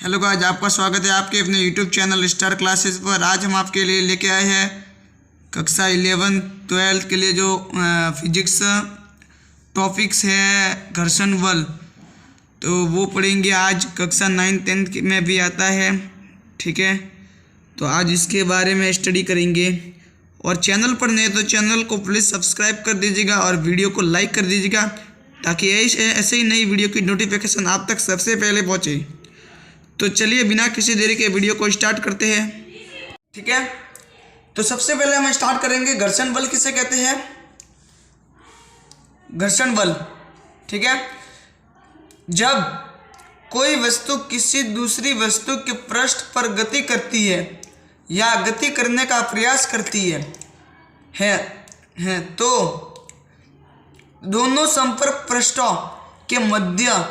Hello guys, आपका स्वागत है आपके अपने यूट्यूब चैनल स्टार क्लासेस पर। आज हम आपके लिए लेके आए हैं कक्षा 11-12 के लिए जो फिजिक्स टॉपिक्स है घर्षण बल, तो वो पढ़ेंगे आज। कक्षा 9-10 में भी आता है, ठीक है। तो आज इसके बारे में स्टडी करेंगे। और चैनल पर नए तो चैनल को प्लीज़ सब्सक्राइब कर दीजिएगा और वीडियो को लाइक कर दीजिएगा, ताकि ऐसे ही नई वीडियो की नोटिफिकेशन आप तक सबसे पहले पहुँचे। तो चलिए बिना किसी देरी के वीडियो को स्टार्ट करते हैं, ठीक है। तो सबसे पहले हम स्टार्ट करेंगे घर्षण बल किसे कहते हैं। घर्षण बल, ठीक है, जब कोई वस्तु किसी दूसरी वस्तु के पृष्ठ पर गति करती है या गति करने का प्रयास करती है तो दोनों संपर्क पृष्ठों के मध्य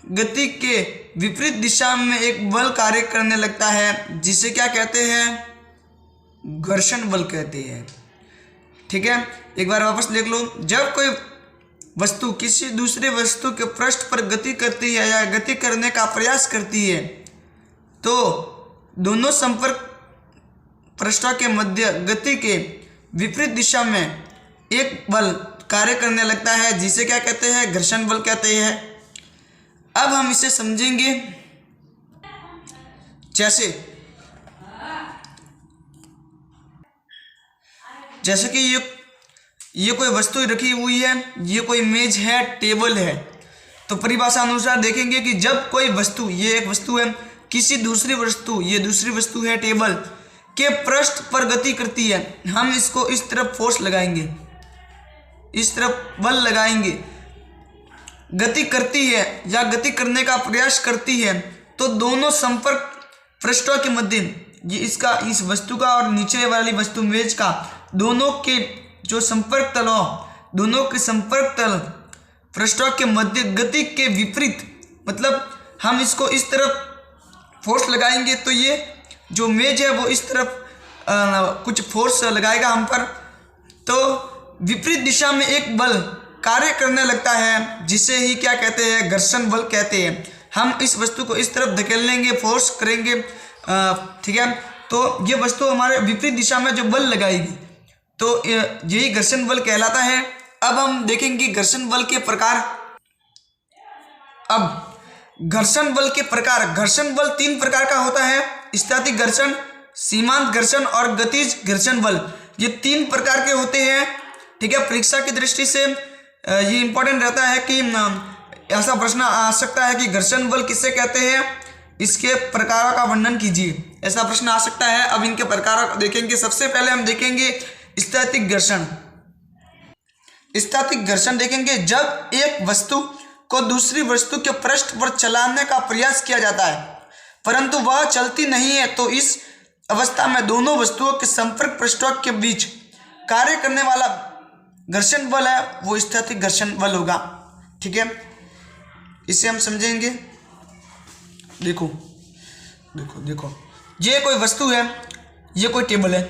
गति के विपरीत दिशा में एक बल कार्य करने लगता है, जिसे क्या कहते हैं, घर्षण बल कहते हैं, ठीक है। एक बार वापस देख लो। जब कोई वस्तु किसी दूसरे वस्तु के पृष्ठ पर गति करती है या गति करने का प्रयास करती है तो दोनों संपर्क पृष्ठों के मध्य गति के विपरीत दिशा में एक बल कार्य करने लगता है, जिसे क्या कहते हैं, घर्षण बल कहते हैं। अब हम इसे समझेंगे। जैसे कि ये कोई वस्तु रखी हुई है, ये कोई मेज है, टेबल है। तो परिभाषा अनुसार देखेंगे कि जब कोई वस्तु, ये एक वस्तु है, किसी दूसरी वस्तु, ये दूसरी वस्तु है, टेबल के पृष्ठ पर गति करती है, हम इसको इस तरफ फोर्स लगाएंगे, इस तरफ बल लगाएंगे। गति करती है या गति करने का प्रयास करती है तो दोनों संपर्क पृष्ठों के मध्य, ये इसका, इस वस्तु का और नीचे वाली वस्तु मेज का, दोनों के जो संपर्क तल हो, दोनों के संपर्क तल पृष्ठों के मध्य गति के विपरीत, मतलब हम इसको इस तरफ फोर्स लगाएंगे तो ये जो मेज है वो इस तरफ कुछ फोर्स लगाएगा हम पर, तो विपरीत दिशा में एक बल कार्य करने लगता है, जिसे ही क्या कहते हैं, घर्षण बल कहते हैं। हम इस वस्तु को इस तरफ धकेलेंगे, फोर्स करेंगे, ठीक है, तो ये वस्तु हमारे विपरीत दिशा में जो बल लगाएगी, तो यही घर्षण बल कहलाता है। अब हम देखेंगे घर्षण बल के प्रकार। अब घर्षण बल के प्रकार, घर्षण बल 3 प्रकार का होता है: स्थैतिक घर्षण, सीमांत घर्षण और गतिज घर्षण बल। ये 3 प्रकार के होते हैं, ठीक है। परीक्षा की दृष्टि से ये इंपॉर्टेंट रहता है कि ऐसा प्रश्न आ सकता है कि घर्षण बल किसे कहते हैं, इसके प्रकारों का वर्णन कीजिए, ऐसा प्रश्न आ सकता है। अब इनके प्रकार देखेंगे। सबसे पहले हम देखेंगे स्थैतिक घर्षण। स्थैतिक घर्षण देखेंगे जब एक वस्तु को दूसरी वस्तु के पृष्ठ पर चलाने का प्रयास किया जाता है परंतु वह चलती नहीं है, तो इस अवस्था में दोनों वस्तुओं के संपर्क पृष्ठों के बीच कार्य करने वाला घर्षण बल है, वो स्थैतिक घर्षण बल होगा, ठीक है। इसे हम समझेंगे। देखो, ये कोई वस्तु है, ये कोई टेबल है,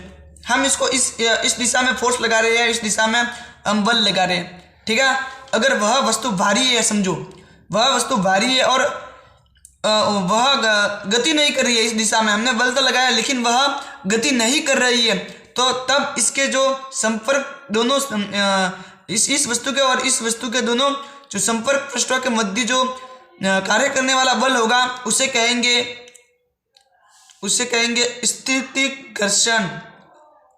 हम इसको इस दिशा में फोर्स लगा रहे हैं, इस दिशा में हम बल लगा रहे हैं, ठीक है। अगर वह वस्तु भारी है, समझो वह वस्तु भारी है और वह गति नहीं कर रही है, इस दिशा में हमने बल तो लगाया लेकिन वह गति नहीं कर रही है, तो तब इसके जो संपर्क दोनों इस वस्तु के और इस वस्तु के दोनों जो संपर्क पृष्ठों के मध्य जो कार्य करने वाला बल होगा, उसे कहेंगे स्थैतिक घर्षण।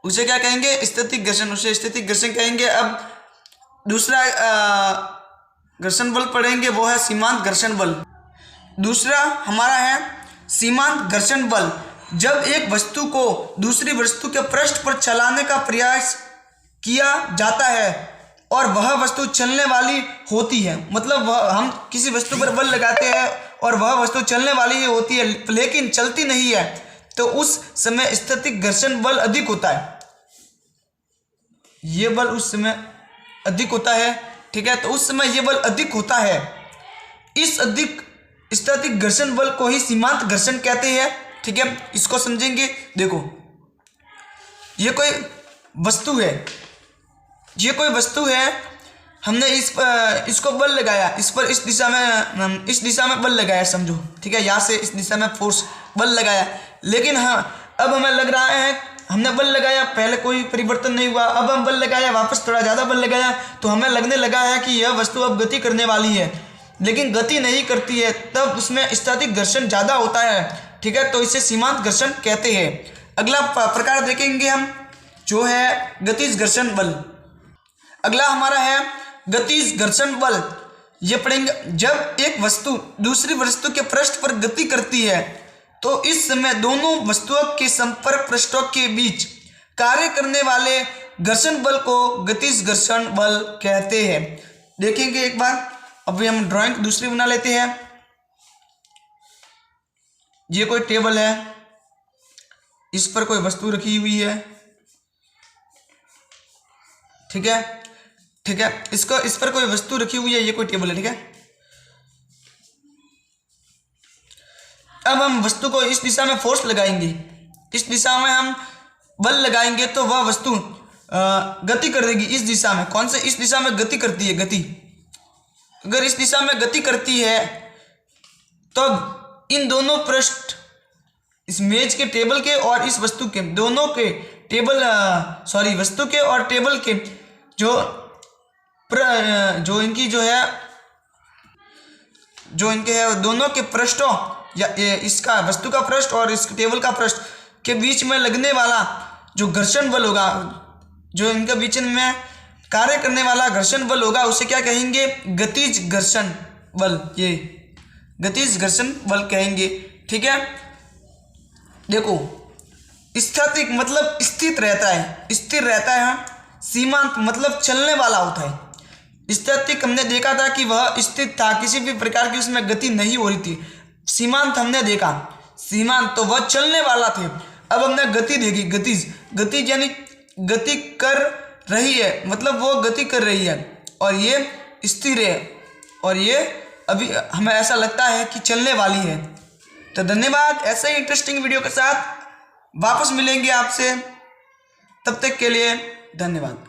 उसे क्या कहेंगे, स्थैतिक घर्षण, उसे स्थैतिक घर्षण कहेंगे। अब दूसरा घर्षण बल पढ़ेंगे, वो है सीमांत घर्षण बल। दूसरा हमारा है सीमांत घर्षण बल। जब एक वस्तु को दूसरी वस्तु के पृष्ठ पर चलाने का प्रयास किया जाता है और वह वस्तु चलने वाली होती है, मतलब हम किसी वस्तु पर बल लगाते हैं और वह वस्तु चलने वाली ही होती है लेकिन चलती नहीं है, तो उस समय स्थैतिक घर्षण बल अधिक होता है। ये बल उस समय अधिक होता है, ठीक है। तो उस समय ये बल अधिक होता है, इस अधिक स्थैतिक घर्षण बल को ही सीमांत घर्षण कहते हैं, ठीक है। इसको समझेंगे। देखो, ये कोई वस्तु है, हमने इसको बल लगाया, इस पर इस दिशा में बल लगाया समझो, ठीक है, यहाँ से इस दिशा में फोर्स बल लगाया। लेकिन हाँ अब हमें लग रहा है, हमने बल लगाया, पहले कोई परिवर्तन नहीं हुआ, अब हम बल लगाया, वापस थोड़ा ज़्यादा बल लगाया, तो हमें लगने लगा है कि यह वस्तु अब गति करने वाली है, लेकिन गति नहीं करती है, तब उसमें स्थैतिक घर्षण ज़्यादा होता है, ठीक है, तो इसे सीमांत घर्षण कहते हैं। अगला प्रकार देखेंगे हम, जो है गतिज घर्षण बल। अगला हमारा है गतिज घर्षण बल। ये पढ़ेंगे, जब एक वस्तु दूसरी वस्तु के पृष्ठ पर गति करती है तो इस समय दोनों वस्तुओं के संपर्क पृष्ठों के बीच कार्य करने वाले घर्षण बल को गतिज घर्षण बल कहते हैं। देखेंगे एक बार, अभी हम ड्राइंग दूसरी बना लेते हैं। ये कोई टेबल है, इस पर कोई वस्तु रखी हुई है, ठीक है, ठीक है, इस पर कोई वस्तु रखी हुई है, ये कोई टेबल है, ठीक है। अब हम वस्तु को इस दिशा में फोर्स लगाएंगे, इस दिशा में हम बल लगाएंगे तो वह वस्तु गति कर देगी इस दिशा में। कौन से? इस दिशा में गति करती है, गति। अगर इस दिशा में गति करती है तो इन दोनों पृष्ठ, इस मेज के टेबल के और इस वस्तु के, दोनों के टेबल वस्तु के और टेबल के जो इनकी जो है, जो इनके है दोनों के पृष्ठों, या इसका वस्तु का पृष्ठ और इस टेबल का पृष्ठ के बीच में लगने वाला जो घर्षण बल होगा, जो इनके बीच में कार्य करने वाला घर्षण बल होगा, उसे क्या कहेंगे? गतिज घर्षण बल। ये गतिज घर्षण बल कहेंगे, ठीक है। देखो, स्थैतिक मतलब स्थित रहता है, स्थिर रहता है। सीमांत मतलब चलने वाला होता है। स्थैतिक हमने देखा था कि वह स्थित था, किसी भी प्रकार की उसमें गति नहीं हो रही थी। सीमांत हमने देखा, सीमांत तो वह चलने वाला थे। अब हमने गति देखी, गतिज, गति यानी गति कर रही है, मतलब वो गति कर रही है, और ये स्थिर है, और ये अभी हमें ऐसा लगता है कि चलने वाली है। तो धन्यवाद, ऐसे ही इंटरेस्टिंग वीडियो के साथ वापस मिलेंगे आपसे, तब तक के लिए धन्यवाद।